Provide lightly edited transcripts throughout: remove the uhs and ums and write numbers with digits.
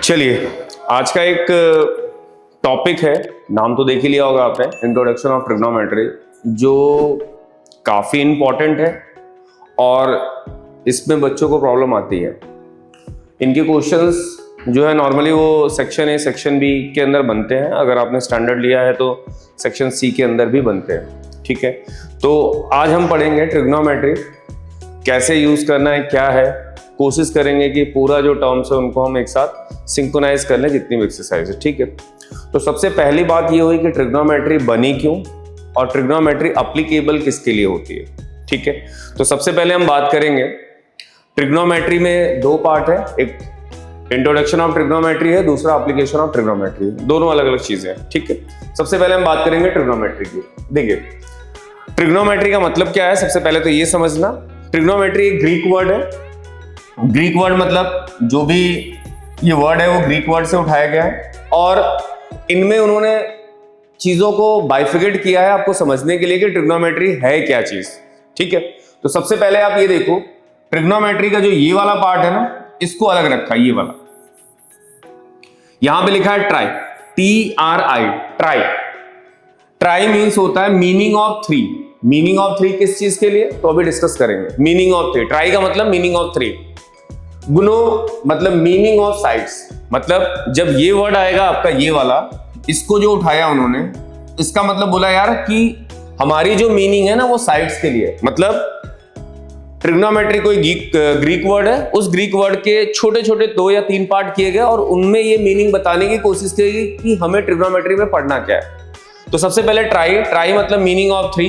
चलिए, आज का एक टॉपिक है, नाम तो देख ही लिया होगा आपने, इंट्रोडक्शन ऑफ ट्रिग्नोमेट्री, जो काफ़ी इम्पॉर्टेंट है और इसमें बच्चों को प्रॉब्लम आती है। इनके क्वेश्चंस जो है नॉर्मली वो सेक्शन ए सेक्शन बी के अंदर बनते हैं, अगर आपने स्टैंडर्ड लिया है तो सेक्शन सी के अंदर भी बनते हैं। ठीक है, तो आज हम पढ़ेंगे ट्रिग्नोमेट्री कैसे यूज़ करना है, क्या है, कोशिश करेंगे कि पूरा जो टर्म्स है उनको हम एक साथ सिंक्रोनाइज कर लें जितनी भी एक्सरसाइज है। ठीक है, तो सबसे पहली बात ये हुई कि ट्रिग्नोमेट्री बनी क्यों और ट्रिग्नोमेट्री एप्लीकेबल किसके लिए होती है। ठीक है, तो सबसे पहले हम बात करेंगे ट्रिग्नोमेट्री में दो पार्ट है, एक इंट्रोडक्शन ऑफ ट्रिग्नोमेट्री है, दूसरा एप्लीकेशन ऑफ ट्रिग्नोमेट्री, दोनों अलग अलग चीजें हैं। ठीक है, सबसे पहले हम बात करेंगे ट्रिग्नोमेट्री की। देखिए, ट्रिग्नोमेट्री का मतलब क्या है, सबसे पहले तो ये समझना, ट्रिग्नोमेट्री एक ग्रीक वर्ड है। ग्रीक वर्ड मतलब जो भी ये वर्ड है वो ग्रीक वर्ड से उठाया गया है और इनमें उन्होंने चीजों को बाइफिकेट किया है आपको समझने के लिए कि ट्रिग्नोमेट्री है क्या चीज। ठीक है, तो सबसे पहले आप ये देखो, ट्रिग्नोमेट्री का जो ये वाला पार्ट है ना, इसको अलग रखा है, ये वाला यहां पे लिखा है try, TRI, try. Try means होता है meaning of three. Meaning of three किस चीज के लिए, तो अभी डिस्कस करेंगे। मीनिंग ऑफ थ्री, ट्राई का मतलब मीनिंग ऑफ थ्री। गुनो मतलब मीनिंग ऑफ साइड्स, मतलब जब ये वर्ड आएगा आपका ये वाला, इसको जो उठाया उन्होंने, इसका मतलब बोला यार कि हमारी जो मीनिंग है ना वो साइड्स के लिए, मतलब ट्रिग्नोमेट्री कोई ग्रीक वर्ड है, उस ग्रीक वर्ड के छोटे छोटे 2 या 3 पार्ट किए गए और उनमें ये मीनिंग बताने की कोशिश की गई कि हमें ट्रिग्नोमेट्री में पढ़ना क्या है। तो सबसे पहले ट्राई, ट्राई मतलब मीनिंग ऑफ थ्री,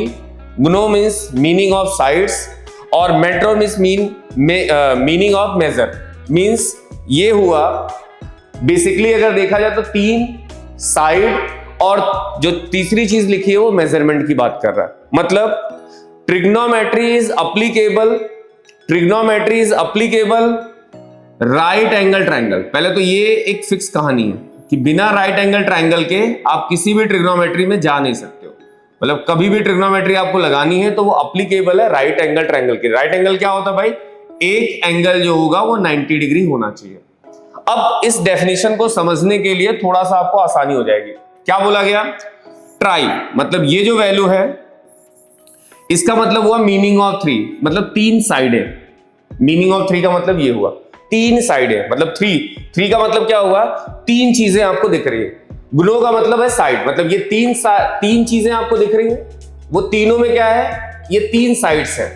गुनो मीन्स मीनिंग ऑफ साइड्स और metro means meaning of measure. Means ये हुआ बेसिकली अगर देखा जाए तो 3 साइड और जो तीसरी चीज लिखी है वो मेजरमेंट की बात कर रहा है। मतलब trigonometry is applicable right angle triangle. पहले तो ये एक फिक्स कहानी है कि बिना राइट एंगल ट्रायंगल के आप किसी भी ट्रिग्नोमेट्री में जा नहीं सकते हो। मतलब कभी भी ट्रिग्नोमेट्री आपको लगानी है तो वो अप्लीकेबल है राइट एंगल ट्रायंगल के। राइट एंगल क्या होता है भाई, एक एंगल जो होगा वो 90 डिग्री होना चाहिए। अब इस डेफिनेशन को समझने के लिए थोड़ा सा आपको आसानी हो जाएगी। क्या बोला गया, ट्राई मतलब ये जो वैल्यू है इसका मतलब हुआ मीनिंग ऑफ थ्री, मतलब 3 साइड है। मीनिंग ऑफ थ्री का मतलब ये हुआ 3 साइड है, मतलब थ्री का मतलब क्या हुआ, 3 चीजें आपको दिख रही है। ग्लो का मतलब है साइड, मतलब ये 3 चीजें आपको दिख रही है, वो तीनों में क्या है, ये 3 साइड्स है।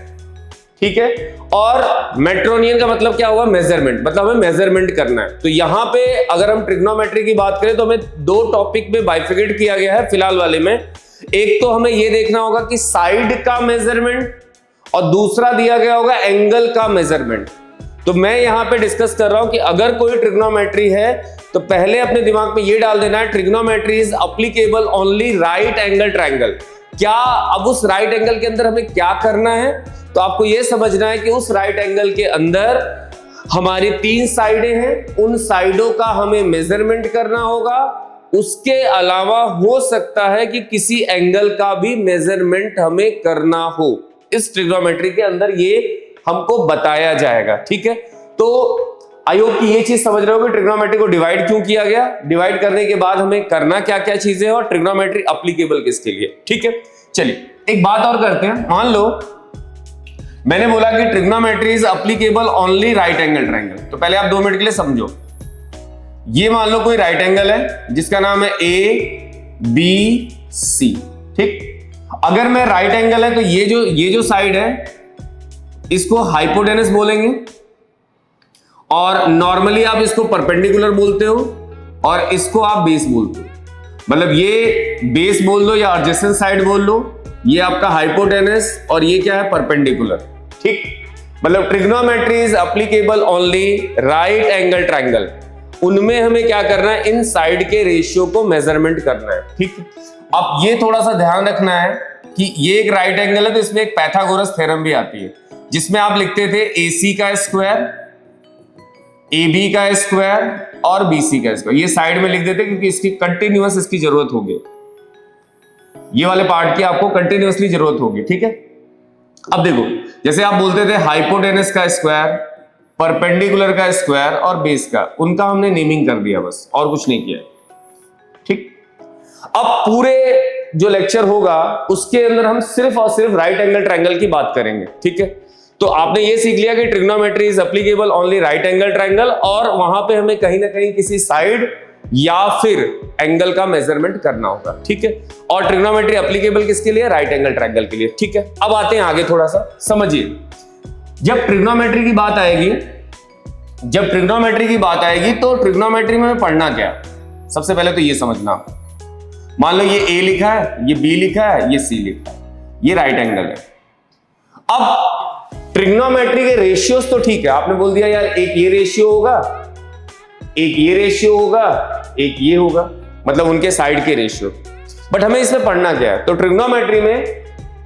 ठीक है, और मेट्रोनियन का मतलब क्या हुआ, मेजरमेंट, मतलब हमें मेजरमेंट करना है। तो यहां पे अगर हम ट्रिग्नोमेट्री की बात करें तो हमें 2 टॉपिक में बाइफिकेट किया गया है फिलहाल वाले में। एक तो हमें यह देखना होगा कि साइड का मेजरमेंट और दूसरा दिया गया होगा एंगल का मेजरमेंट। तो मैं यहां पे डिस्कस कर रहा हूं कि अगर कोई ट्रिग्नोमेट्री है तो पहले अपने दिमाग में यह डाल देना है, trigonometry is applicable only right angle triangle. क्या अब उस राइट एंगल के अंदर हमें क्या करना है, तो आपको यह समझना है कि उस राइट एंगल के अंदर हमारी 3 साइडें हैं, उन साइडों का हमें मेजरमेंट करना होगा। उसके अलावा हो सकता है कि किसी एंगल का भी मेजरमेंट हमें करना हो, इस ट्रिग्नोमेट्री के अंदर ये हमको बताया जाएगा। ठीक है, तो आई होप कि ये चीज समझ रहे हो कि ट्रिग्नोमेट्री को डिवाइड क्यों किया गया, डिवाइड करने के बाद हमें करना क्या क्या चीजें और ट्रिग्नोमेट्री एप्लीकेबल किसके लिए। ठीक है, चलिए एक बात और करते हैं। मान लो मैंने बोला कि trigonometry is applicable only right angle triangle, तो पहले आप 2 मिनट के लिए समझो। ये मान लो कोई राइट एंगल है जिसका नाम है ABC। ठीक, अगर मैं राइट एंगल है तो ये जो साइड है इसको हाइपोटेनस बोलेंगे और नॉर्मली आप इसको परपेंडिकुलर बोलते हो और इसको आप बेस बोलते हो। मतलब ये बेस बोल दो या एडजेसेंट साइड बोल लो, ये आपका हाइपोटेनस और ये क्या है, परपेंडिकुलर। ठीक, मतलब trigonometry is applicable only right angle triangle. उनमें हमें क्या करना है, इन साइड के रेशियो को मेजरमेंट करना है। ठीक, अब ये थोड़ा सा ध्यान रखना है कि ये एक राइट एंगल है तो इसमें एक पाइथागोरस थ्योरम भी आती है जिसमें आप लिखते थे AC का स्क्वायर, AB का स्क्वायर और BC का स्क्वायर। ये साइड में लिख देते क्योंकि इसकी कंटिन्यूअस इसकी जरूरत होगी, ये वाले पार्ट की आपको कंटिन्यूअसली जरूरत होगी। ठीक है, अब देखो जैसे आप बोलते थे हाइपोटेनस का स्क्वायर, परपेंडिकुलर का स्क्वायर और बेस का, उनका हमने नेमिंग कर दिया बस, और कुछ नहीं किया। ठीक, अब पूरे जो लेक्चर होगा उसके अंदर हम सिर्फ और सिर्फ राइट एंगल ट्रायंगल की बात करेंगे। ठीक है, तो आपने ये सीख लिया कि trigonometry is applicable only right angle triangle, और वहां पे हमें कहीं ना कहीं किसी साइड या फिर एंगल का मेजरमेंट करना होगा। ठीक है, और ट्रिग्नोमेट्री एप्लीकेबल किसके लिए? राइट एंगल ट्रायंगल के लिए। ठीक है, अब आते हैं आगे, थोड़ा सा समझिए। जब ट्रिग्नोमेट्री की बात आएगी तो ट्रिग्नोमेट्री में पढ़ना क्या? सबसे पहले तो ये समझना, मान लो ये ए लिखा है, ये बी लिखा है, ये सी लिखा है, ये राइट एंगल है। अब ट्रिग्नोमेट्री के रेशियोज तो ठीक है, आपने बोल दिया यार एक ये रेशियो होगा, एक ये रेशियो होगा, एक ये होगा, मतलब उनके साइड के रेशियो। बट हमें इसमें पढ़ना क्या है? तो ट्रिग्नोमेट्री में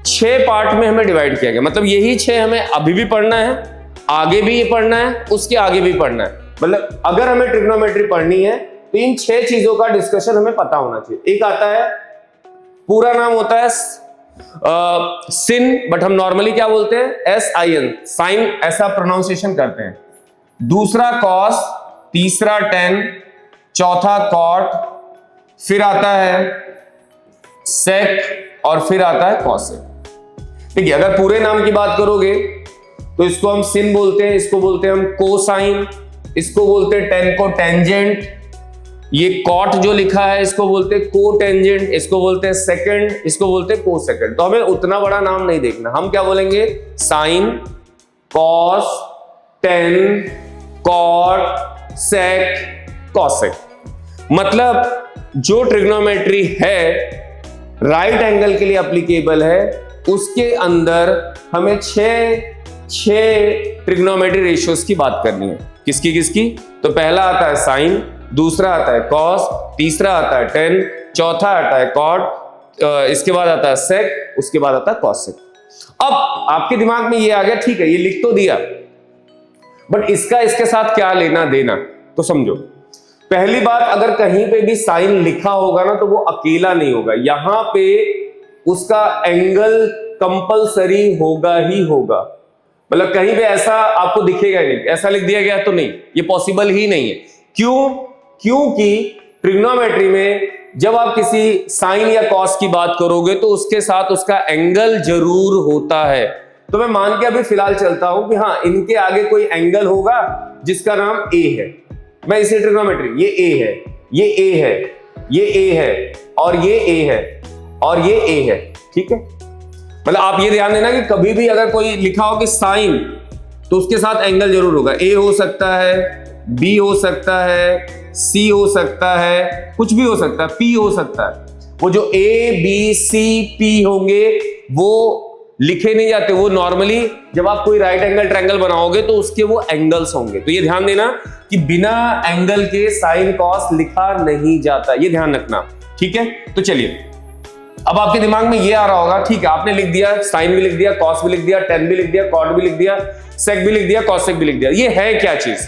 6 पार्ट में हमें डिवाइड किया गया, मतलब यही 6 हमें अभी भी पढ़ना है, आगे भी ये पढ़ना है, उसके आगे भी पढ़ना है। मतलब अगर हमें ट्रिग्नोमेट्री पढ़नी है तो इन 6 चीजों का डिस्कशन हमें पता होना चाहिए। एक आता है, पूरा नाम होता है सिन, बट हम नॉर्मली क्या बोलते हैं? SIN, साइन, ऐसा प्रोनाउंसिएशन करते हैं। दूसरा कॉस, तीसरा टेन, चौथा कॉट, फिर आता है सेक, और फिर आता है कॉसेक। ठीक है, अगर पूरे नाम की बात करोगे तो इसको हम सिन बोलते हैं, इसको बोलते हैं हम कोसाइन, इसको बोलते हैं टेन को टेंजेंट, ये कॉट जो लिखा है इसको बोलते हैं कोटेंजेंट, इसको बोलते हैं सेकंड, इसको बोलते हैं कोसेकंड। तो हमें उतना बड़ा नाम नहीं देखना, हम क्या बोलेंगे? साइन, कॉस, टेन, कॉट, सेक, कॉसेक। मतलब जो ट्रिग्नोमेट्री है राइट एंगल के लिए एप्लीकेबल है, उसके अंदर हमें 6 ट्रिग्नोमेट्री रेशियोज की बात करनी है। किसकी किसकी? तो पहला आता है साइन, दूसरा आता है कॉस, तीसरा आता है टेन, चौथा आता है कॉट, इसके बाद आता है सेक, उसके बाद आता है कॉसेक। अब आपके दिमाग में ये आ गया, ठीक है ये लिख तो दिया, बट इसके साथ क्या लेना देना? तो समझो, पहली बात, अगर कहीं पे भी साइन लिखा होगा ना तो वो अकेला नहीं होगा, यहां पे उसका एंगल कंपलसरी होगा ही होगा। मतलब कहीं पे ऐसा आपको दिखेगा नहीं, ऐसा लिख दिया गया तो नहीं, ये पॉसिबल ही नहीं है। क्यों? क्योंकि ट्रिग्नोमेट्री में जब आप किसी साइन या कॉस की बात करोगे तो उसके साथ उसका एंगल जरूर होता है। तो मैं मान के अभी फिलहाल चलता हूं कि हाँ इनके आगे कोई एंगल होगा जिसका नाम ए है। मैं इसी ट्रिग्नोमेट्री, ये ए है, ये ए है, ये ए है, और ये ए है, और ये ए है। ठीक है, मतलब आप ये ध्यान देना कि कभी भी अगर कोई लिखा हो कि साइन, तो उसके साथ एंगल जरूर होगा। ए हो सकता है, बी हो सकता है, सी हो सकता है, कुछ भी हो सकता है, पी हो सकता है। वो जो ए बी सी पी होंगे वो लिखे नहीं जाते, वो नॉर्मली जब आप कोई राइट एंगल ट्रायंगल बनाओगे तो उसके वो एंगल्स होंगे। तो ये ध्यान देना कि बिना एंगल के साइन कॉस लिखा नहीं जाता, ये ध्यान रखना। ठीक है, तो चलिए अब आपके दिमाग में ये आ रहा होगा, ठीक है आपने लिख दिया, साइन भी लिख दिया, कॉस भी लिख दिया, टेन भी लिख दिया, कॉट भी लिख दिया, सेक भी लिख दिया, कॉसेक भी लिख दिया, ये है क्या चीज?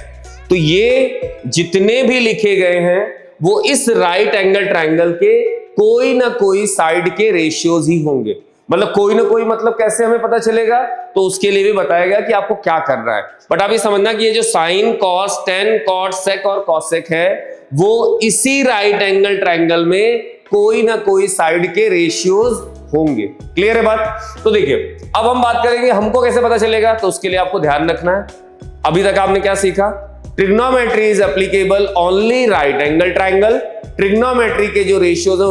तो ये जितने भी लिखे गए हैं वो इस राइट एंगल ट्रायंगल के कोई ना कोई साइड के रेशियोज ही होंगे। मतलब कोई ना कोई, मतलब कैसे हमें पता चलेगा? तो उसके लिए भी बताया गया कि आपको क्या करना है। बट आप ये समझना कि ये जो साइन, कॉस, टेन, कॉट, सेक और कॉसेक है वो इसी राइट एंगल ट्रायंगल में कोई ना कोई साइड के रेशियोज होंगे। क्लियर है बात? तो देखिए अब हम बात करेंगे हमको कैसे पता चलेगा। तो उसके लिए आपको ध्यान रखना है, अभी तक आपने क्या सीखा? Trigonometry is applicable only right angle triangle. Trigonometry के जो रेशियोज है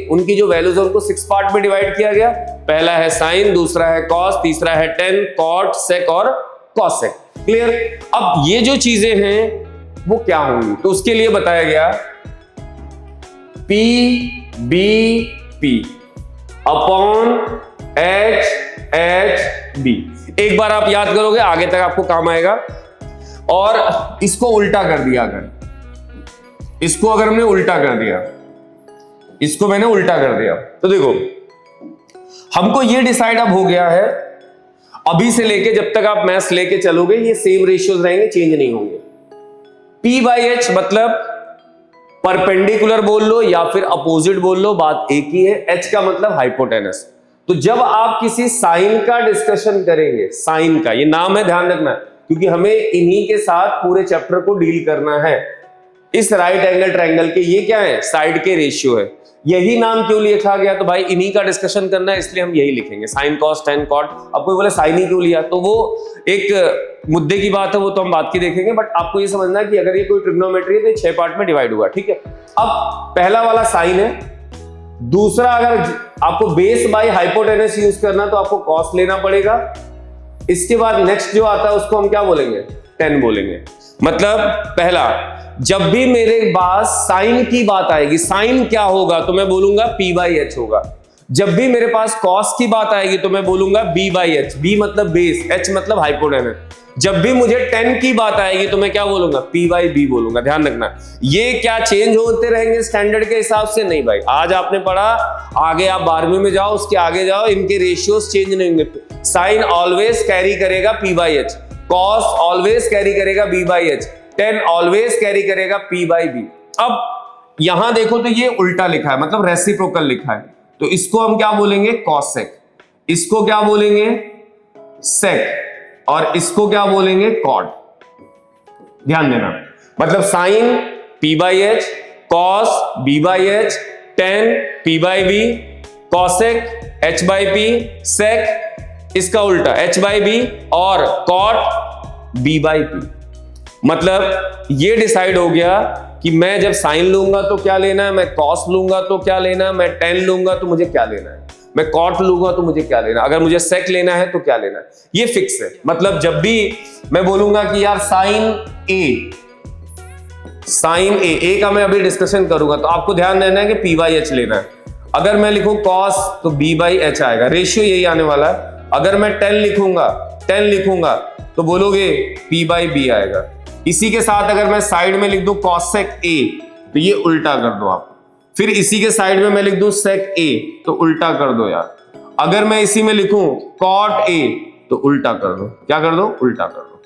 उनकी जो वैल्यूज है उनको 6 पार्ट में डिवाइड किया गया। पहला है साइन, दूसरा है कॉस, तीसरा है टेन, कॉट, सेक और कॉसेक। क्लियर? अब ये जो चीजें हैं वो क्या होंगी? तो उसके लिए बताया गया P B P upon H H B. एक बार आप याद करोगे आगे तक आपको काम आएगा। और इसको उल्टा कर दिया, अगर इसको अगर हमने उल्टा कर दिया, इसको मैंने उल्टा कर दिया, तो देखो हमको ये डिसाइड अब हो गया है, अभी से लेके जब तक आप मैथ्स लेके चलोगे ये सेम रेशियोज रहेंगे, चेंज नहीं होंगे। P बाई एच मतलब परपेंडिकुलर बोल लो या फिर अपोजिट बोल लो, बात एक ही है। H का मतलब हाइपोटेनस। तो जब आप किसी साइन का डिस्कशन करेंगे, साइन का ये नाम है, ध्यान रखना, क्योंकि हमें इन्हीं के साथ पूरे चैप्टर को डील करना है। इस राइट एंगल ट्रायंगल के ये क्या है, साइड के रेशियो है। यही नाम क्यों लिखा गया, तो भाई इन्हीं का डिस्कशन करना है, इसलिए हम यही लिखेंगे, साइन कॉस टेन कॉट। अब कोई बोले साइन ही क्यों लिया, तो वो एक मुद्दे की बात है, वो तो हम बात की देखेंगे। बट आपको ये समझना है कि अगर ये कोई ट्रिग्नोमेट्री है तो 6 पार्ट में डिवाइड हुआ, ठीक है। अब पहला वाला साइन है, दूसरा अगर आपको बेस बाय हाइपोटेनस यूज करना तो आपको कॉस लेना पड़ेगा। इसके बाद नेक्स्ट जो आता है उसको हम क्या बोलेंगे, टेन बोलेंगे। मतलब पहला, जब भी मेरे पास साइन की बात आएगी, साइन क्या होगा तो मैं बोलूंगा p/h होगा। जब भी मेरे पास कॉस की बात आएगी तो मैं बोलूंगा b/h, b मतलब बेस, h मतलब हाइपोटेनस। जब भी मुझे 10 की बात आएगी तो मैं क्या बोलूंगा, p/b बोलूंगा। ध्यान रखना, ये क्या चेंज होते रहेंगे स्टैंडर्ड के हिसाब से, नहीं भाई। आज आपने पढ़ा, आगे आप 12वीं में जाओ, उसके आगे जाओ, इनके रेशियोज चेंज नहीं होंगे। साइन ऑलवेज कैरी करेगा p/h, कॉस ऑलवेज कैरी करेगा b/h, 10 ऑलवेज कैरी करेगा p/b। अब यहां देखो तो ये उल्टा लिखा है, मतलब रेसिप्रोकल लिखा है, तो इसको हम क्या बोलेंगे, कॉसेक। इसको क्या बोलेंगे, सेक। और इसको क्या बोलेंगे, कॉट। ध्यान देना, मतलब sine p/h, cos b/h, tan p/b, cosec h/p, sec इसका उल्टा h/b और कॉट b/p। मतलब ये डिसाइड हो गया कि मैं जब साइन लूंगा तो क्या लेना है, मैं कॉस लूंगा तो क्या लेना है, मैं टेन लूंगा तो मुझे क्या लेना है, मैं कॉट लूंगा तो मुझे क्या लेना है, अगर मुझे सेक लेना है तो क्या लेना है, ये फिक्स है। मतलब जब भी मैं बोलूंगा कि यार साइन ए, साइन ए का मैं अभी डिस्कशन करूंगा तो आपको ध्यान देना है कि p/h लेना है। अगर मैं लिखूं कॉस तो b/h आएगा, रेशियो यही आने वाला है। अगर मैं 10 लिखूंगा तो बोलोगे p/b आएगा। इसी के साथ अगर मैं साइड में लिख दूं कॉसेक ए तो ये उल्टा कर दो आप। फिर इसी के साइड में मैं लिख दूं सेक ए तो उल्टा कर दो यार। अगर मैं इसी में लिखूं कॉट ए तो उल्टा कर दो, क्या कर दो, उल्टा कर दो।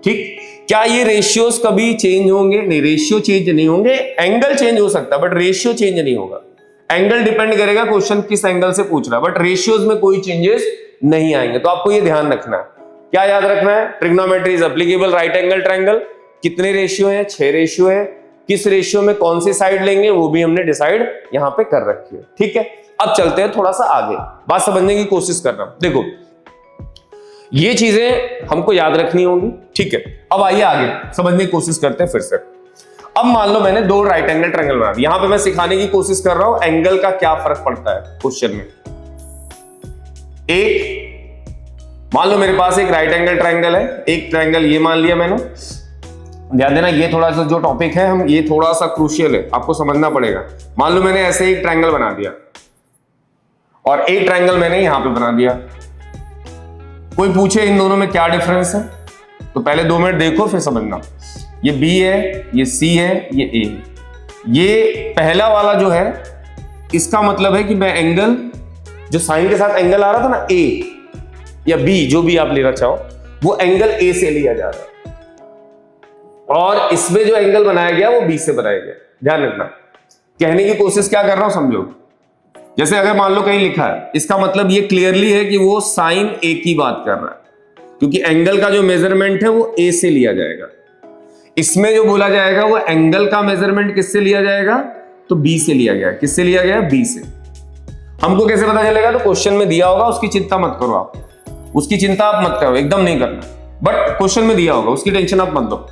ठीक, क्या ये रेशियोज कभी चेंज होंगे, नहीं, रेशियो चेंज नहीं होंगे। एंगल चेंज हो सकता है बट रेशियो चेंज नहीं होगा। एंगल डिपेंड करेगा क्वेश्चन किस एंगल से पूछ रहा है, बट रेशियोज में कोई चेंजेस नहीं आएंगे। तो आपको ये ध्यान रखना है, क्या याद रखना है, trigonometry is applicable right angle triangle. कितने रेशियो है, 6 रेशियो है। किस रेशियो में कौन सी साइड लेंगे वो भी हमने डिसाइड यहां पे कर रखी है। ठीक है, अब चलते हैं थोड़ा सा आगे, बात समझने की कोशिश कर रहा हूं। देखो ये चीजें हमको याद रखनी होंगी, ठीक है। अब आइए आगे समझने की कोशिश करते हैं फिर से। अब मान लो मैंने 2 राइट एंगल ट्रायंगल बना दिया, यहां पे मैं सिखाने की कोशिश कर रहा हूं एंगल का क्या फर्क पड़ता है क्वेश्चन में। एक मान लो मेरे पास एक राइट एंगल ट्रायंगल है, एक ट्रायंगल ये मान लिया मैंने। ध्यान देना, ये थोड़ा सा जो टॉपिक है हम, ये थोड़ा सा क्रूशियल है, आपको समझना पड़ेगा। मान लो मैंने ऐसे एक ट्रायंगल बना दिया और एक ट्रायंगल मैंने यहां पे बना दिया। कोई पूछे इन दोनों में क्या डिफरेंस है, तो पहले 2 मिनट देखो फिर समझना। ये B है, ये C है, ये A है। ये पहला वाला जो है इसका मतलब है कि मैं एंगल, जो साइन के साथ एंगल आ रहा था ना A या B, जो भी आप लेना चाहो, वो एंगल A से लिया जा रहा है और इसमें जो एंगल बनाया गया वो B से बनाया गया। ध्यान रखना, कहने की कोशिश क्या कर रहा हूं समझो। जैसे अगर मान लो कहीं लिखा है, इसका मतलब ये क्लियरली है कि वो साइन A की बात कर रहा है, क्योंकि एंगल का जो मेजरमेंट है वो A से लिया जाएगा। इसमें जो बोला जाएगा वो एंगल का मेजरमेंट किससे लिया जाएगा, तो B से लिया गया। किससे लिया गया, B से। हमको कैसे पता चलेगा, तो क्वेश्चन में दिया होगा, उसकी चिंता मत करो आप, उसकी चिंता आप मत करो, एकदम नहीं करना, बट क्वेश्चन में दिया होगा, उसकी टेंशन आप मत लो।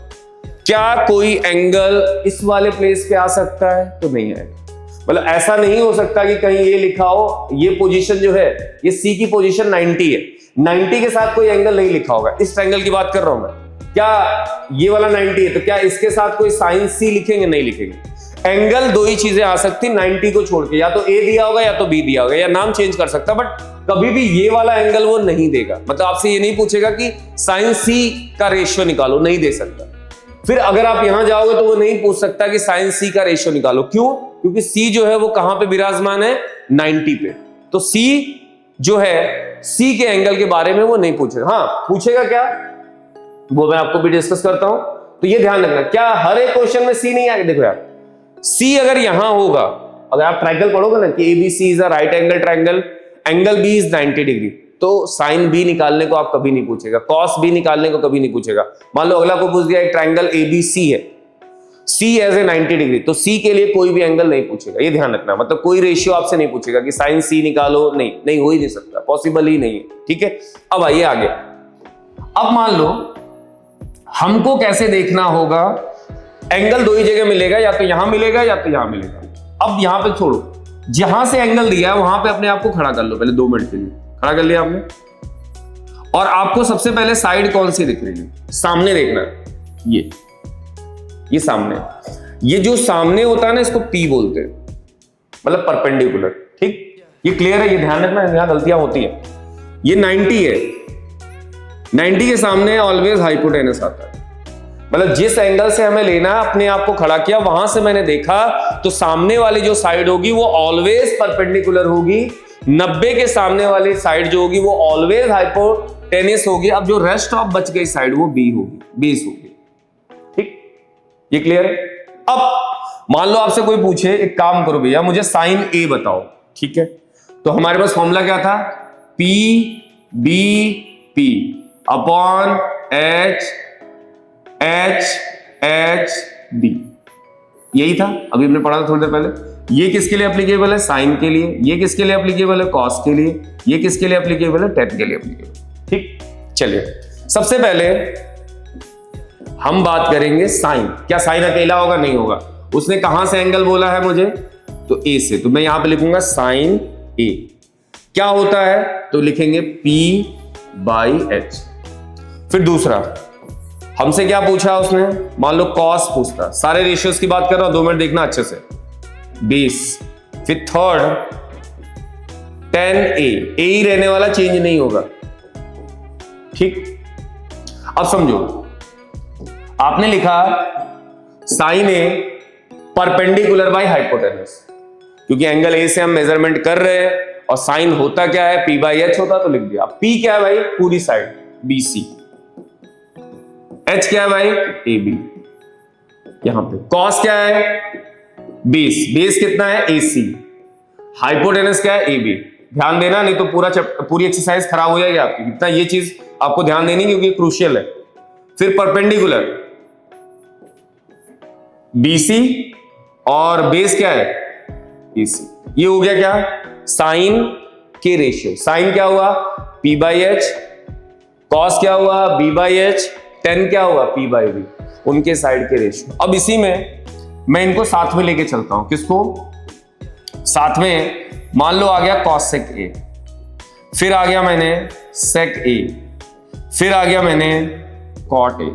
क्या कोई एंगल इस वाले प्लेस पे आ सकता है, तो नहीं आएगा। मतलब ऐसा नहीं हो सकता कि कहीं ये लिखा हो, ये पोजीशन जो है, ये C की पोजीशन 90 है, 90 के साथ कोई एंगल नहीं लिखा होगा। इस ट्रायंगल की बात कर रहा हूं मैं, क्या ये वाला 90 है तो क्या इसके साथ कोई साइन C लिखेंगे, नहीं लिखेंगे। एंगल 2 ही चीजें आ सकती 90 को छोड़ के, या तो A दिया होगा या तो B दिया होगा, या नाम चेंज कर सकता, बट कभी भी ये वाला एंगल वो नहीं देगा। मतलब आपसे ये नहीं पूछेगा कि साइन C का रेशियो निकालो, नहीं दे सकता। फिर अगर आप यहां जाओगे तो वो नहीं पूछ सकता कि साइन C का रेशियो निकालो, क्यों, क्योंकि C जो है वो कहां पे विराजमान है, 90 पे। तो C जो है, C के एंगल के बारे में वो नहीं पूछेगा। हाँ पूछेगा क्या, वो मैं आपको भी डिस्कस करता हूं। तो ये ध्यान रखना, क्या हर एक क्वेश्चन में C नहीं आएगा। देखो यार, C अगर यहां होगा, अगर आप ट्रायंगल पढ़ोगे ना कि ABC is a right angle triangle, angle B is 90 degree, तो साइन बी निकालने को आप कभी नहीं पूछेगा, कॉस बी निकालने को कभी नहीं पूछेगा। मान लो अगला को पूछ दिया एक ट्राइंगल एबीसी है, सी एज ए 90 डिग्री, तो सी के लिए कोई भी एंगल नहीं पूछेगा, ये ध्यान रखना। मतलब कोई रेशियो आपसे नहीं पूछेगा कि साइन सी निकालो, नहीं हो ही नहीं सकता, पॉसिबल ही नहीं है, ठीक है। अब आइए आगे। अब मान लो हमको कैसे देखना होगा, एंगल दो ही जगह मिलेगा, या तो यहां मिलेगा या तो यहां मिलेगा। अब यहां पे छोड़ो, जहां से एंगल दिया है वहां पे अपने आप को खड़ा कर लो, पहले 2 मिनट के लिए खड़ा कर लिया आपने। और आपको सबसे पहले साइड कौन सी दिख रही है, सामने देखना है, ये सामने, ये जो सामने होता है ना इसको पी बोलते हैं, मतलब परपेंडिकुलर, ठीक। ये क्लियर है, ये ध्यान रखना, यहां गलतियां होती हैं। ये 90 है, 90 के सामने ऑलवेज हाइपोटेनस आता है, मतलब जिस एंगल से हमें लेना है अपने आप को खड़ा किया, वहां से मैंने देखा तो सामने वाली जो साइड होगी वो ऑलवेज परपेंडिकुलर होगी, 90 के सामने वाली साइड जो होगी वो ऑलवेज हाइपोटेनस होगी। अब जो रेस्ट ऑफ बच गई साइड वो बी होगी, बेस होगी, ठीक। ये क्लियर है। अब मान लो आपसे कोई पूछे, एक काम करो भैया मुझे साइन ए बताओ, ठीक है। तो हमारे पास फॉर्मूला क्या था, P B P upon H H H D, यही था, अभी हमने पढ़ा था थोड़ी देर पहले। ये किसके लिए एप्लीकेबल है, साइन के लिए। ये किसके लिए एप्लीकेबल है, कॉस के लिए। ये किसके लिए एप्लीकेबल है, टेन के लिए एप्लीकेबल, ठीक। चलिए सबसे पहले हम बात करेंगे साइन। क्या साइन अकेला होगा, नहीं होगा। उसने कहां से एंगल बोला है मुझे, तो ए से, तो मैं यहां पे लिखूंगा साइन ए। क्या होता है, तो लिखेंगे पी बाई एच। फिर दूसरा हमसे क्या पूछा उसने, मान लो कॉस पूछता, सारे रेशियोज की बात कर रहा हूं, 2 मिनट देखना अच्छे से, बेस। फिर थर्ड टेन ए ही रहने वाला, चेंज नहीं होगा, ठीक। अब समझो आपने लिखा sine A perpendicular by hypotenuse, क्योंकि एंगल ए से हम मेजरमेंट कर रहे हैं और साइन होता क्या है, पी बाई एच होता, तो लिख दिया। पी क्या है भाई, पूरी साइड बी सी। एच क्या है भाई, ए बी। यहां पे कॉस क्या है, बेस, बेस कितना है, ए सी। हाइपोटेनस क्या है, ए बी। ध्यान देना, नहीं तो पूरी एक्सरसाइज खराब हो जाएगी आपकी। कितना ये चीज आपको ध्यान देनी क्योंकि क्रूशियल है। फिर परपेंडिकुलर बीसी और बेस क्या है, एसी। ये हो गया क्या, साइन के रेशियो। साइन क्या हुआ, पी बाई एच। कॉस क्या हुआ, बी बाई एच। टेन क्या हुआ, पी बाई बी। उनके साइड के रेशियो। अब इसी में मैं इनको साथ में लेके चलता हूं, किसको साथ में। मान लो आ गया कॉसेक ए, फिर आ गया मैंने सेक ए, फिर आ गया मैंने कॉट ए।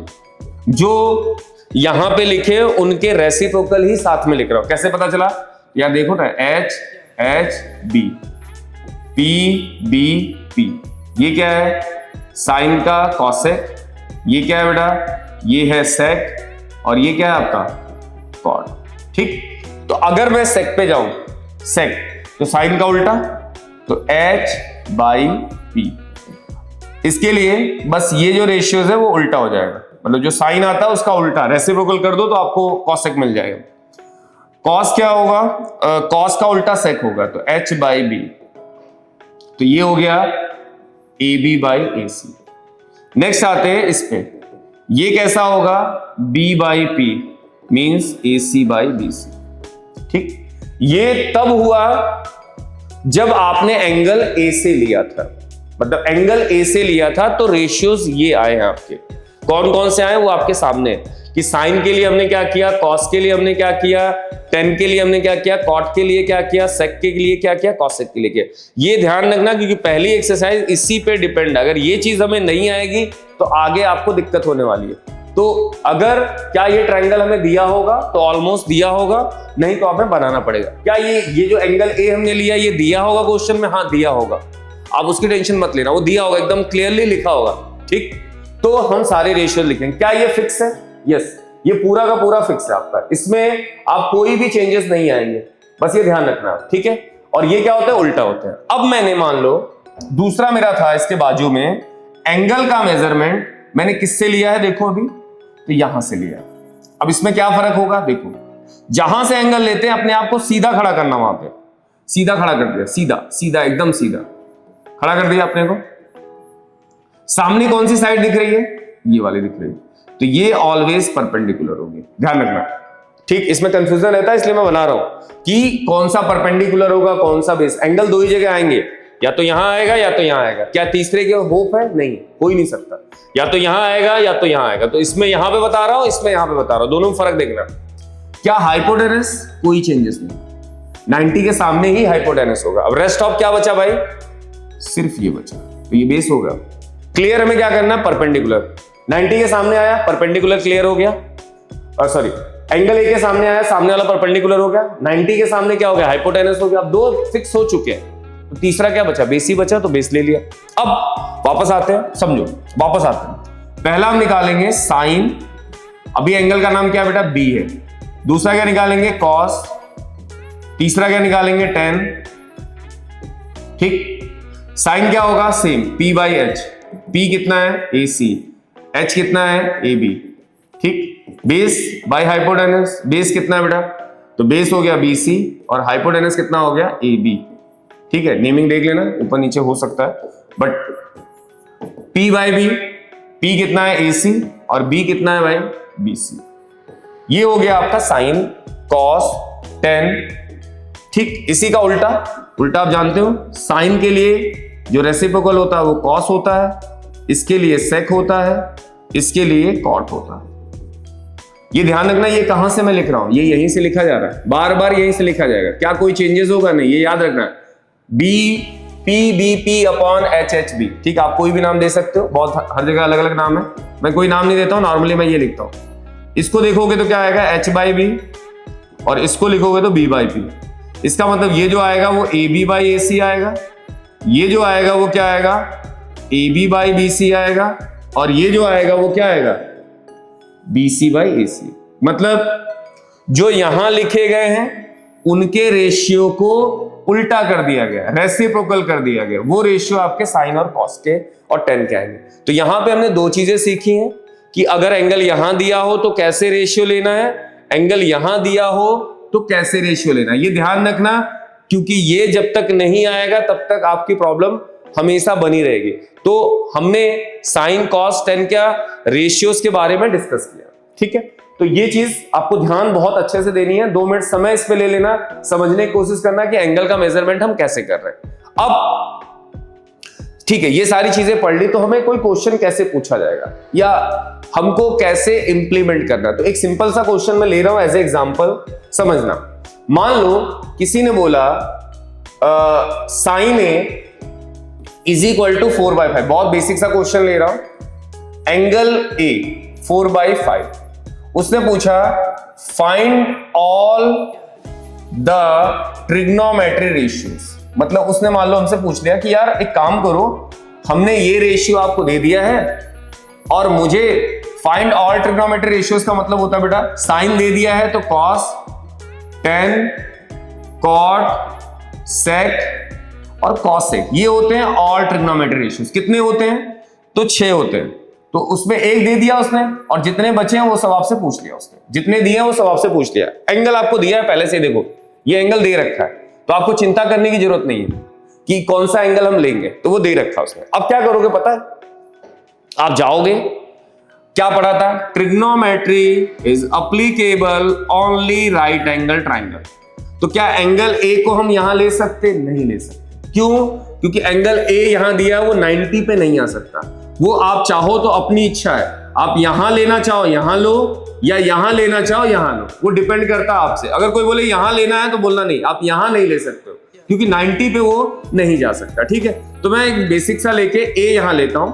जो यहां पे लिखे उनके रेसिप्रोकल ही साथ में लिख रहा हूं। कैसे पता चला, यार देखो ना, H H B, P B P. ये क्या है, साइन का कॉसेक। ये क्या है बेटा, ये है सेक, और ये क्या है आपका कॉट, ठीक। तो अगर मैं सेक पे जाऊं, सेक तो साइन का उल्टा, तो एच बाई पी। इसके लिए बस ये जो रेशियोज है वो उल्टा हो जाएगा, मतलब जो साइन आता है उसका उल्टा, रेसिप्रोकल कर दो तो आपको कॉसेक मिल जाएगा। कॉस क्या होगा, कॉस का उल्टा सेक होगा, तो एच बाई बी। तो ये हो गया A B by A C. Next आते हैं इस पे, ये कैसा होगा, B by P means A C by B C, ठीक। ये तब हुआ जब आपने एंगल ए से लिया था, मतलब एंगल ए से लिया था तो रेशियोज ये आए हैं आपके। कौन कौन से आए वो आपके सामने है कि साइन के लिए हमने क्या किया, कॉस के लिए हमने क्या किया, टेन के लिए हमने क्या किया, कॉट के लिए क्या किया, सेक के लिए क्या किया, कॉसेक के लिए किया। ये ध्यान रखना क्योंकि पहली एक्सरसाइज इसी पे डिपेंड है। अगर ये चीज हमें नहीं आएगी तो आगे आपको दिक्कत होने वाली है। तो अगर क्या ये ट्रायंगल हमें दिया होगा तो ऑलमोस्ट दिया होगा, नहीं तो हमें बनाना पड़ेगा। क्या ये जो एंगल ए हमने लिया ये दिया होगा क्वेश्चन में, हाँ दिया होगा, आप उसकी टेंशन मत लेना, वो दिया होगा, एकदम क्लियरली लिखा होगा, ठीक। तो हम सारे रेशियो लिखेंगे। क्या ये फिक्स है, यस, ये पूरा का पूरा फिक्स है आपका, इसमें आप कोई भी चेंजेस नहीं आएंगे, बस ये ध्यान रखना, ठीक है। और ये क्या होता है, उल्टा होता है। अब मैंने मान लो दूसरा मेरा था इसके बाजू में, एंगल का मेजरमेंट मैंने किससे लिया है, देखो अभी तो यहां से लिया। अब इसमें क्या फर्क होगा, देखो जहां से एंगल लेते हैं अपने आप को सीधा खड़ा करना, वहां पे सीधा खड़ा कर दिया, सीधा सीधा एकदम सीधा खड़ा कर दिया अपने को, सामने कौन सी साइड दिख रही है? ये वाली दिख रही है, तो ये ऑलवेज परपेंडिकुलर होगी, ध्यान रखना। ठीक, इसमें कंफ्यूजन रहता है इसलिए मैं बना रहा हूं कि कौन सा परपेंडिकुलर होगा कौन सा बेस। एंगल दो ही जगह आएंगे, या तो यहां आएगा या तो यहां आएगा। क्या तीसरे के होप है? नहीं, हो ही नहीं सकता। या तो यहां आएगा या तो यहां आएगा। तो इसमें यहां पे बता रहा हूं, इसमें यहां पे बता रहा हूं, दोनों में फर्क देखना। क्या हाइपोटेनस? कोई चेंजेस नहीं, 90 के सामने ही हाइपोटेनस होगा। अब रेस्ट ऑफ क्या बचा भाई? सिर्फ ये बचा, तो ये बेस होगा। क्लियर? हमें क्या करना है? परपेंडिकुलर। 90 के सामने आया, परपेंडिकुलर क्लियर हो गया। और सॉरी, एंगल ए के सामने आया, सामने वाला परपेंडिकुलर हो गया। 90 के सामने क्या हो गया? हाइपोटेनस हो गया। अब दो फिक्स हो चुके हैं, तो तीसरा क्या बचा? बेस ही बचा, तो बेस ले लिया। अब वापस आते हैं, समझो, वापस आते हैं। पहला हम निकालेंगे साइन। अभी एंगल का नाम क्या है बेटा? बी है। दूसरा क्या निकालेंगे? कॉस। तीसरा क्या निकालेंगे? टेन। ठीक, साइन क्या होगा? Same, P by H. P कितना है? A C. एच कितना है? A B. ठीक, बेस बाई हाइपोटेनस। बेस कितना है बेटा? तो बेस हो गया बी सी, और हाइपोटेनस कितना हो गया? A B. ठीक है, नेमिंग देख लेना, ऊपर नीचे हो सकता है, but P by B, P कितना है? ए सी, और बी कितना है भाई? B C. ये हो गया आपका साइन, कॉस, टेन। ठीक, इसी का उल्टा, उल्टा आप जानते हो, साइन के लिए जो रेसिप्रोकल होता है वो कॉस होता है, इसके लिए सेक होता है, इसके लिए कॉट होता है। ये ध्यान रखना, ये कहां से मैं लिख रहा हूं? ये यहीं से लिखा जा रहा है, बार बार यहीं से लिखा जाएगा। क्या कोई चेंजेस होगा? नहीं, ये याद रखना। B P B P upon H H B. ठीक, आप कोई भी नाम दे सकते हो, बहुत हर जगह अलग अलग नाम है, मैं कोई नाम नहीं देता हूं, नॉर्मली मैं ये लिखता हूं। इसको देखोगे तो क्या आएगा? एच बाई बी, और इसको लिखोगे तो बी बाई पी। इसका मतलब ये जो आएगा वो ए बी बाई ए सी आएगा, ये जो आएगा वो क्या आएगा? A B by B C आएगा, और ये जो आएगा वो क्या आएगा? B C by A C. मतलब जो यहां लिखे गए हैं उनके रेशियो को उल्टा कर दिया गया, रेसिप्रोकल कर दिया गया। वो रेशियो आपके साइन और कॉस के और टेन के आएंगे। तो यहां पे हमने दो चीजें सीखी हैं कि अगर एंगल यहां दिया हो तो कैसे रेशियो लेना है, एंगल यहां दिया हो तो कैसे रेशियो लेना है। ये ध्यान रखना, क्योंकि ये जब तक नहीं आएगा तब तक आपकी प्रॉब्लम हमेशा बनी रहेगी। तो हमने साइन कॉस टेन का रेशियोज के बारे में डिस्कस किया। ठीक है, तो ये चीज आपको ध्यान बहुत अच्छे से देनी है। 2 मिनट समय इस पे ले लेना, समझने की कोशिश करना कि एंगल का मेजरमेंट हम कैसे कर रहे हैं। अब ठीक है, ये सारी चीजें पढ़ ली, तो हमें कोई क्वेश्चन कैसे पूछा जाएगा या हमको कैसे इंप्लीमेंट करना। तो एक सिंपल सा क्वेश्चन मैं ले रहा हूं एज ए एग्जांपल, समझना। मान लो किसी ने बोला sine A is equal to 4/5। बहुत बेसिक सा क्वेश्चन ले रहा हूं। Angle A 4/5। उसने पूछा find all the trigonometry ratios. मतलब उसने मान लो हमसे पूछ लिया कि यार एक काम करो, हमने ये रेशियो आपको दे दिया है और मुझे फाइंड ऑल ट्रिग्नोमेट्री रेशियोज का मतलब होता है बेटा, साइन दे दिया है तो कॉस, टेन, कॉट, सेक और कॉसेक, ये होते हैं ऑल ट्रिग्नोमेट्री रेशियोज। कितने होते हैं? तो 6 होते हैं। तो उसमें एक दे दिया उसने, और जितने बचे हैं वो सब आपसे पूछ लिया उसने। जितने दिए हैं वो सब आपसे पूछ लिया। एंगल आपको दिया है पहले से, देखो ये एंगल दे रखा है, तो आपको चिंता करने की जरूरत नहीं है कि कौन सा एंगल हम लेंगे, तो वो दे रखा उसने। अब क्या करोगे पता है? आप जाओगे, क्या पढ़ा था? Trigonometry is applicable only right angle triangle. तो क्या एंगल ए को हम यहां ले सकते? नहीं ले सकते। क्यों? क्योंकि एंगल ए यहां दिया है वो 90 पे नहीं आ सकता। वो आप चाहो तो अपनी इच्छा है, आप यहां लेना चाहो यहां लो, या यहां लेना चाहो यहां लो, वो डिपेंड करता है आपसे। अगर कोई बोले यहां लेना है तो बोलना नहीं, आप यहां नहीं ले सकते हो क्योंकि 90 पे वो नहीं जा सकता। ठीक है, तो मैं एक बेसिक सा लेके ए यहां लेता हूं,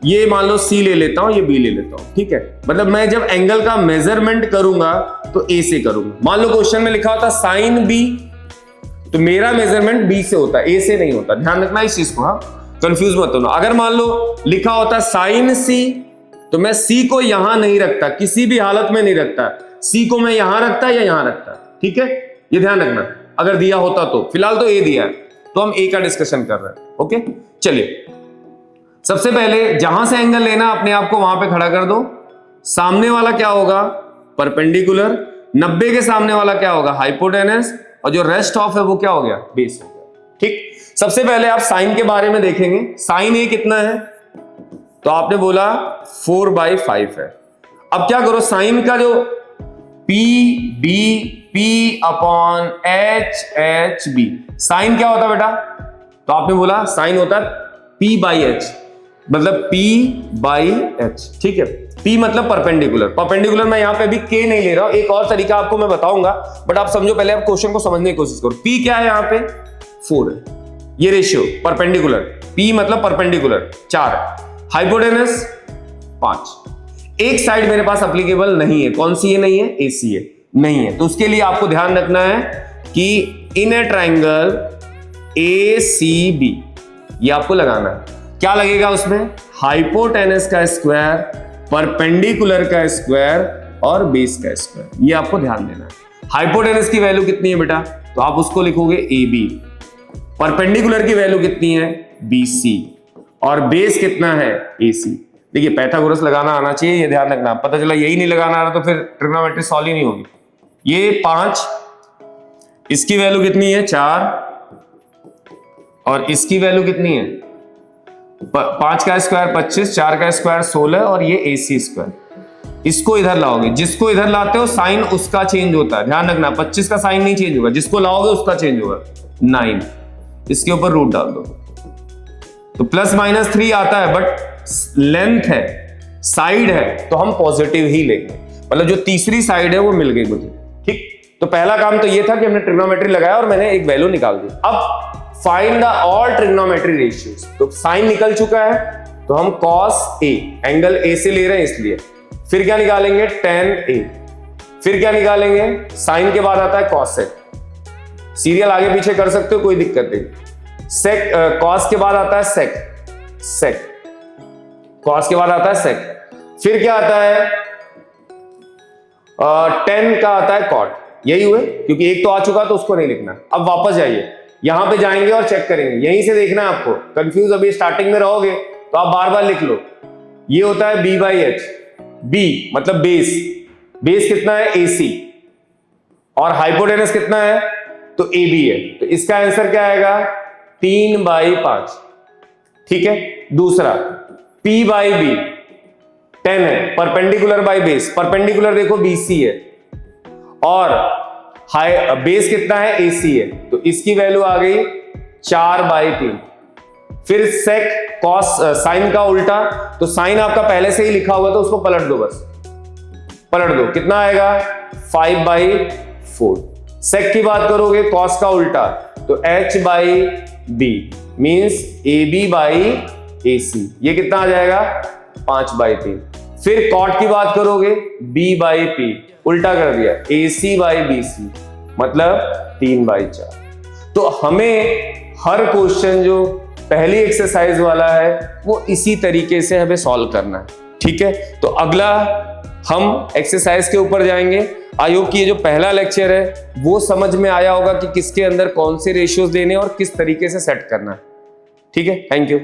ये मान लो सी ले लेता हूं, ये बी ले लेता हूं। ठीक है, मतलब मैं जब एंगल का मेजरमेंट करूंगा तो ए से करूंगा। मान लो क्वेश्चन में लिखा होता साइन बी, तो मेरा मेजरमेंट बी से होता है, ए से नहीं होता। ध्यान रखना इस चीज को, हाँ, कंफ्यूज मत होना। अगर मान लो लिखा होता साइन सी, तो मैं सी को यहां नहीं रखता, किसी भी हालत में नहीं रखता। सी को मैं यहां रखता या यहां रखता। ठीक है, ये ध्यान रखना। अगर दिया होता तो, फिलहाल तो ए दिया है तो हम ए का डिस्कशन कर रहे हैं। ओके, चलिए सबसे पहले जहां से एंगल लेना अपने आप को वहां पे खड़ा कर दो। सामने वाला क्या होगा? परपेंडिकुलर। 90 के सामने वाला क्या होगा? हाइपोटेनस। और जो रेस्ट ऑफ है वो क्या हो गया? बेस हो गया। ठीक, सबसे पहले आप साइन के बारे में देखेंगे। साइन ए कितना है? तो आपने बोला 4/5 है। अब क्या करो, साइन का जो P B P upon H B, sine क्या होता है बेटा? तो आपने बोला साइन होता है P/H, मतलब P/H, ठीक है। P मतलब परपेंडिकुलर, परपेंडिकुलर मैं यहां पे अभी K नहीं ले रहा हूं, एक और तरीका आपको मैं बताऊंगा, बट आप समझो पहले, आप क्वेश्चन को समझने की कोशिश करो। P क्या है यहां पे? 4 है, ये रेशियो परपेंडिकुलर, P मतलब परपेंडिकुलर 4, हाइपोटेनस 5। एक साइड मेरे पास एप्लीकेबल नहीं है, कौन सी है? नहीं है, AC है, नहीं है। तो उसके लिए आपको ध्यान रखना है कि इन ए ट्राइंगल ACB, ये आपको लगाना है। क्या लगेगा उसमें? हाइपोटेनस का स्क्वायर, परपेंडिकुलर का स्क्वायर और बेस का स्क्वायर, ये आपको ध्यान देना है। हाइपोटेनस की वैल्यू कितनी है बेटा? तो आप उसको लिखोगे AB। परपेंडिकुलर की वैल्यू कितनी है? BC। और बेस कितना है? AC। देखिए पाइथागोरस लगाना आना चाहिए, ये ध्यान रखना। पता चला यही नहीं लगाना आ रहा तो फिर ट्रिग्नोमेट्री सॉल्व ही नहीं होगी। ये 5, इसकी वैल्यू कितनी है? 4, और इसकी वैल्यू कितनी है? 5 का स्क्वायर 25, 4 का स्क्वायर 16, और ये AC स्क्वायर। इसको इधर लाओगे, जिसको इधर लाते हो साइन उसका चेंज होता है, ध्यान रखना। 25 का साइन नहीं चेंज होगा, जिसको लाओगे उसका चेंज होगा। 9, इसके ऊपर रूट डाल दो, तो +-3 आता है, बट लेंथ है, साइड है, तो हम पॉजिटिव ही लेंगे, मतलब जो तीसरी साइड है वो मिल गई मुझे, ठीक। तो पहला काम तो ये था कि हमने ट्रिग्नोमेट्री लगाया और मैंने एक वैल्यू निकाल दी। अब find the all trigonometry ratios, तो साइन निकल चुका है, तो हम cos A, एंगल A से ले रहे हैं इसलिए। फिर क्या निकालेंगे? tan A। फिर क्या निकालेंगे? साइन के बाद आता है cosec। सीरियल आगे पीछे कर सकते हो, कोई दिक्कत नहीं। sec, cos के बाद आता है sec, cos के बाद आता है sec। फिर क्या आता है? tan का आता है cot। यही हुए, क्योंकि एक तो आ चुका तो उसको नहीं लिखना। अब वापस जाइए, यहां पे जाएंगे और चेक करेंगे, यहीं से देखना है आपको। कंफ्यूज अभी स्टार्टिंग में रहोगे तो आप बार बार लिख लो। ये होता है B/H, B मतलब बेस, बेस कितना है? AC, और हाइपोटेनस कितना है? तो AB है, तो इसका आंसर क्या आएगा? 3/5, ठीक है। दूसरा P/B 10 है, परपेंडिकुलर बाय बेस, परपेंडिकुलर देखो BC है, और बेस कितना है? AC है, तो इसकी वैल्यू आ गई 4/3। फिर sec cos, साइन का उल्टा, तो साइन आपका पहले से ही लिखा हुआ तो उसको पलट दो, बस पलट दो, कितना आएगा? 5/4। sec की बात करोगे, cos का उल्टा, तो H/B मींस AB/AC, ये कितना आ जाएगा? 5/3। फिर cot की बात करोगे, B/P, उल्टा कर दिया, AC/BC, मतलब 3/4। तो हमें हर क्वेश्चन जो पहली एक्सरसाइज वाला है वो इसी तरीके से हमें सॉल्व करना है, ठीक है। तो अगला हम एक्सरसाइज के ऊपर जाएंगे। आई होप कि ये जो पहला लेक्चर है वो समझ में आया होगा कि किसके अंदर कौन से रेशियोज देने और किस तरीके से सेट करना है, ठीक है। Thank you.